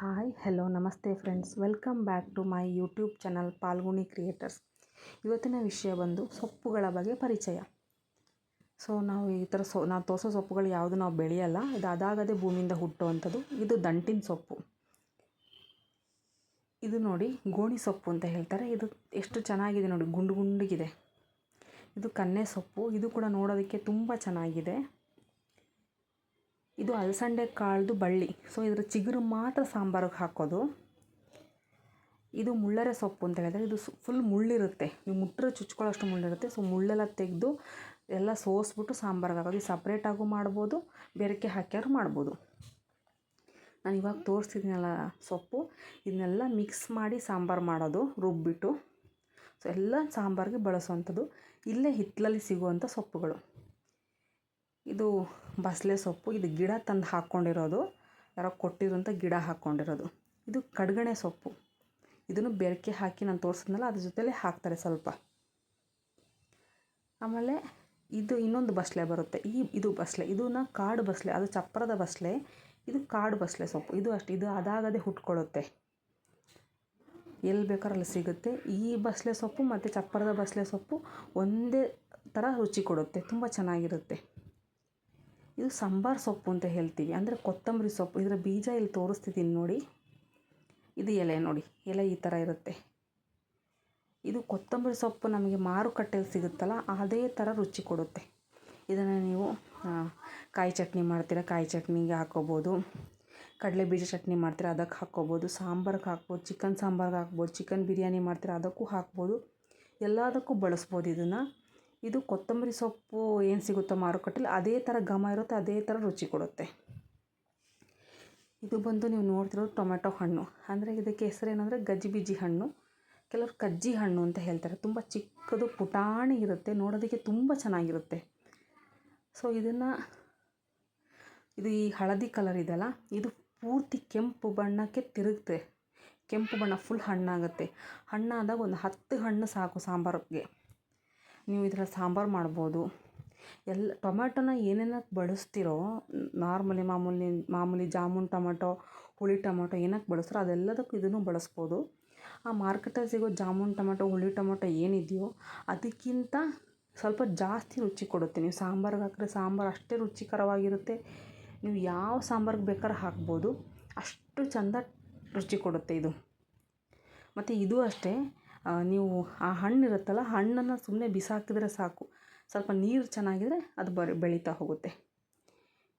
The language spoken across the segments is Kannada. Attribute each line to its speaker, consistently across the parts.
Speaker 1: ಹಾಯ್ ಹಲೋ ನಮಸ್ತೆ friends, welcome back to my YouTube channel Palguni creators. ಇವತ್ತಿನ ವಿಷಯ ಬಂದು ಸೊಪ್ಪುಗಳ ಬಗ್ಗೆ ಪರಿಚಯ. ನಾವು ಈ ಥರ ನಾವು ತೋರಿಸೋ ಸೊಪ್ಪುಗಳು ಯಾವುದು ನಾವು ಬೆಳೆಯಲ್ಲ, ಇದು ಅದಾಗದೇ ಭೂಮಿಯಿಂದ ಹುಟ್ಟುವಂಥದ್ದು. ಇದು ದಂಟಿನ ಸೊಪ್ಪು. ಇದು ನೋಡಿ ಗೋಣಿ ಸೊಪ್ಪು ಅಂತ ಹೇಳ್ತಾರೆ. ಇದು ಎಷ್ಟು ಚೆನ್ನಾಗಿದೆ ನೋಡಿ, ಗುಂಡು ಗುಂಡಿಗಿದೆ. ಇದು ಕನ್ನೆ ಸೊಪ್ಪು. ಇದು ಕೂಡ ನೋಡೋದಕ್ಕೆ ತುಂಬ ಚೆನ್ನಾಗಿದೆ. ಇದು ಅಲಸಂಡೆ ಕಾಳ್ದು ಬಳ್ಳಿ. ಇದರ ಚಿಗುರು ಮಾತ್ರ ಸಾಂಬಾರಿಗೆ ಹಾಕೋದು. ಇದು ಮುಳ್ಳರೆ ಸೊಪ್ಪು ಅಂತ ಹೇಳಿದ್ರೆ ಇದು ಫುಲ್ ಮುಳ್ಳಿರುತ್ತೆ. ನೀವು ಮುಟ್ಟರೆ ಚುಚ್ಕೊಳ್ಳೋಷ್ಟು ಮುಳ್ಳಿರುತ್ತೆ. ಮುಳ್ಳೆಲ್ಲ ತೆಗೆದು ಎಲ್ಲ ಸೋಸ್ಬಿಟ್ಟು ಸಾಂಬಾರಿಗೆ ಹಾಕೋದು. ಇದು ಸಪ್ರೇಟಾಗೂ ಮಾಡ್ಬೋದು, ಬೆರಕೆ ಹಾಕ್ಯಾರು ಮಾಡ್ಬೋದು. ನಾನು ಇವಾಗ ತೋರಿಸ್ತಿದ್ದೀನಲ್ಲ ಸೊಪ್ಪು, ಇದನ್ನೆಲ್ಲ ಮಿಕ್ಸ್ ಮಾಡಿ ಸಾಂಬಾರು ಮಾಡೋದು, ರುಬ್ಬಿಟ್ಟು. ಎಲ್ಲ ಸಾಂಬಾರಿಗೆ ಬಳಸುವಂಥದ್ದು. ಇಲ್ಲೇ ಹಿತ್ತಲಲ್ಲಿ ಸಿಗುವಂಥ ಸೊಪ್ಪುಗಳು. ಇದು ಬಸಳೆ ಸೊಪ್ಪು. ಇದು ಗಿಡ ತಂದು ಹಾಕ್ಕೊಂಡಿರೋದು, ಯಾರೋ ಕೊಟ್ಟಿರೋಂಥ ಗಿಡ ಹಾಕ್ಕೊಂಡಿರೋದು. ಇದು ಕಡ್ಗಣೆ ಸೊಪ್ಪು. ಇದನ್ನು ಬೆರಕೆ ಹಾಕಿ ನಾನು ತೋರಿಸಿದ್ನಲ್ಲ ಅದ್ರ ಜೊತೆಲೇ ಹಾಕ್ತಾರೆ ಸ್ವಲ್ಪ. ಆಮೇಲೆ ಇದು ಇನ್ನೊಂದು ಬಸಳೆ ಬರುತ್ತೆ. ಇದು ಬಸಳೆ, ಇದನ್ನ ಕಾಡು ಬಸಳೆ. ಅದು ಚಪ್ಪರದ ಬಸಳೆ, ಇದು ಕಾಡು ಬಸಳೆ ಸೊಪ್ಪು. ಇದು ಅಷ್ಟೇ, ಇದು ಅದಾಗದೇ ಹುಟ್ಕೊಳ್ಳುತ್ತೆ. ಎಲ್ಲಿ ಬೇಕಾದ್ರೂ ಅಲ್ಲಿ ಸಿಗುತ್ತೆ. ಈ ಬಸಳೆ ಸೊಪ್ಪು ಮತ್ತು ಚಪ್ಪರದ ಬಸಳೆ ಸೊಪ್ಪು ಒಂದೇ ಥರ ರುಚಿ ಕೊಡುತ್ತೆ, ತುಂಬ ಚೆನ್ನಾಗಿರುತ್ತೆ. ಇದು ಸಾಂಬಾರು ಸೊಪ್ಪು ಅಂತ ಹೇಳ್ತೀವಿ, ಅಂದರೆ ಕೊತ್ತಂಬರಿ ಸೊಪ್ಪು. ಇದರ ಬೀಜ ಇಲ್ಲಿ ತೋರಿಸ್ತಿದ್ದೀನಿ ನೋಡಿ. ಇದು ಎಲೆ ನೋಡಿ, ಎಲೆ ಈ ಥರ ಇರುತ್ತೆ. ಇದು ಕೊತ್ತಂಬರಿ ಸೊಪ್ಪು ನಮಗೆ ಮಾರುಕಟ್ಟೆಯಲ್ಲಿ ಸಿಗುತ್ತಲ್ಲ, ಅದೇ ಥರ ರುಚಿ ಕೊಡುತ್ತೆ. ಇದನ್ನು ನೀವು ಕಾಯಿ ಚಟ್ನಿ ಮಾಡ್ತೀರಾ, ಕಾಯಿ ಚಟ್ನಿಗೆ ಹಾಕ್ಕೋಬೋದು. ಕಡಲೆ ಬೀಜ ಚಟ್ನಿ ಮಾಡ್ತೀರಾ, ಅದಕ್ಕೆ ಹಾಕ್ಕೋಬೋದು. ಸಾಂಬಾರಿಗೆ ಹಾಕ್ಬೋದು, ಚಿಕನ್ ಸಾಂಬಾರಿಗೆ ಹಾಕ್ಬೋದು. ಚಿಕನ್ ಬಿರಿಯಾನಿ ಮಾಡ್ತೀರಾ, ಅದಕ್ಕೂ ಹಾಕ್ಬೋದು. ಎಲ್ಲದಕ್ಕೂ ಬಳಸ್ಬೋದು ಇದನ್ನು. ಇದು ಕೊತ್ತಂಬರಿ ಸೊಪ್ಪು ಏನು ಸಿಗುತ್ತೋ ಮಾರುಕಟ್ಟೆಯಲ್ಲಿ ಅದೇ ಥರ ಘಮ ಇರುತ್ತೆ, ಅದೇ ಥರ ರುಚಿ ಕೊಡುತ್ತೆ. ಇದು ಬಂದು ನೀವು ನೋಡ್ತಿರೋದು ಟೊಮೆಟೊ ಹಣ್ಣು. ಅಂದರೆ ಇದಕ್ಕೆ ಹೆಸರೇನೆಂದರೆ ಗಜಿಬಿಜಿ ಹಣ್ಣು, ಕೆಲವರು ಕಜ್ಜಿ ಹಣ್ಣು ಅಂತ ಹೇಳ್ತಾರೆ. ತುಂಬ ಚಿಕ್ಕದು ಪುಟಾಣಿ ಇರುತ್ತೆ, ನೋಡೋದಕ್ಕೆ ತುಂಬ ಚೆನ್ನಾಗಿರುತ್ತೆ. ಇದು ಈ ಹಳದಿ ಕಲರ್ ಇದೆಯಲ್ಲ, ಇದು ಪೂರ್ತಿ ಕೆಂಪು ಬಣ್ಣಕ್ಕೆ ತಿರುಗುತ್ತೆ. ಕೆಂಪು ಬಣ್ಣ ಫುಲ್ ಹಣ್ಣಾಗುತ್ತೆ. ಹಣ್ಣಾದಾಗ ಒಂದು 10 ಹಣ್ಣು ಸಾಕು ಸಾಂಬಾರಿಗೆ. ನೀವು ಇದರಲ್ಲಿ ಸಾಂಬಾರು ಮಾಡ್ಬೋದು. ಟೊಮೆಟೊನ ಏನೇನಕ್ಕೆ ಬಳಸ್ತಿರೋ, ಮಾಮೂಲಿ ಜಾಮೂನ್ ಟೊಮೆಟೊ, ಹುಳಿ ಟೊಮೆಟೊ ಏನಕ್ಕೆ ಬಳಸ್ತಾರೋ ಅದೆಲ್ಲದಕ್ಕೂ ಇದನ್ನು ಬಳಸ್ಬೋದು. ಆ ಮಾರ್ಕೆಟಲ್ಲಿ ಸಿಗೋ ಜಾಮೂನ್ ಟೊಮೆಟೊ, ಹುಳಿ ಟೊಮೆಟೊ ಏನಿದೆಯೋ ಅದಕ್ಕಿಂತ ಸ್ವಲ್ಪ ಜಾಸ್ತಿ ರುಚಿ ಕೊಡುತ್ತೆ. ನೀವು ಸಾಂಬಾರಿಗೆ ಹಾಕಿದ್ರೆ ಸಾಂಬಾರು ಅಷ್ಟೇ ರುಚಿಕರವಾಗಿರುತ್ತೆ. ನೀವು ಯಾವ ಸಾಂಬಾರಿಗೆ ಬೇಕಾದ್ರೂ ಹಾಕ್ಬೋದು, ಅಷ್ಟು ಚೆಂದ ರುಚಿ ಕೊಡುತ್ತೆ ಇದು. ಮತ್ತು ಇದು ಅಷ್ಟೇ, ನೀವು ಆ ಹಣ್ಣು ಇರುತ್ತಲ್ಲ, ಹಣ್ಣನ್ನು ಸುಮ್ಮನೆ ಬಿಸಾಕಿದ್ರೆ ಸಾಕು, ಸ್ವಲ್ಪ ನೀರು ಚೆನ್ನಾಗಿದ್ರೆ ಅದು ಬೆಳೀತಾ ಹೋಗುತ್ತೆ.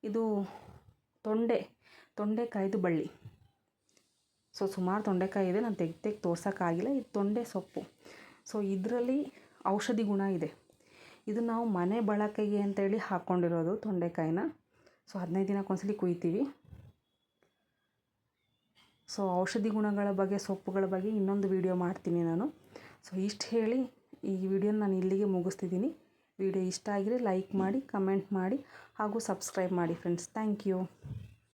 Speaker 1: ಇದು ತೊಂಡೆಕಾಯ್ದು ಬಳ್ಳಿ. ಸುಮಾರು ತೊಂಡೆಕಾಯಿ ಇದೆ, ನಾನು ತೆಗ್ದು ತೋರ್ಸೋಕ್ಕಾಗಿಲ್ಲ. ಇದು ತೊಂಡೆ ಸೊಪ್ಪು. ಇದರಲ್ಲಿ ಔಷಧಿ ಗುಣ ಇದೆ. ಇದು ನಾವು ಮನೆ ಬಳಕೆಗೆ ಅಂತೇಳಿ ಹಾಕ್ಕೊಂಡಿರೋದು ತೊಂಡೆಕಾಯಿನ. 15 ದಿನಕ್ಕೊಂದ್ಸಲಿ ಕುಯ್ತೀವಿ. ಔಷಧಿ ಗುಣಗಳ ಬಗ್ಗೆ, ಸೊಪ್ಪುಗಳ ಬಗ್ಗೆ ಇನ್ನೊಂದು ವಿಡಿಯೋ ಮಾಡ್ತೀನಿ ನಾನು. ಇಷ್ಟು ಹೇಳಿ ಈ ವಿಡಿಯೋನ ನಾನು ಇಲ್ಲಿಗೆ ಮುಗಿಸ್ತಿದ್ದೀನಿ. ವಿಡಿಯೋ ಇಷ್ಟ ಆಗಿದ್ರೆ ಲೈಕ್ ಮಾಡಿ, ಕಮೆಂಟ್ ಮಾಡಿ ಹಾಗೂ ಸಬ್ಸ್ಕ್ರೈಬ್ ಮಾಡಿ ಫ್ರೆಂಡ್ಸ್. Thank you.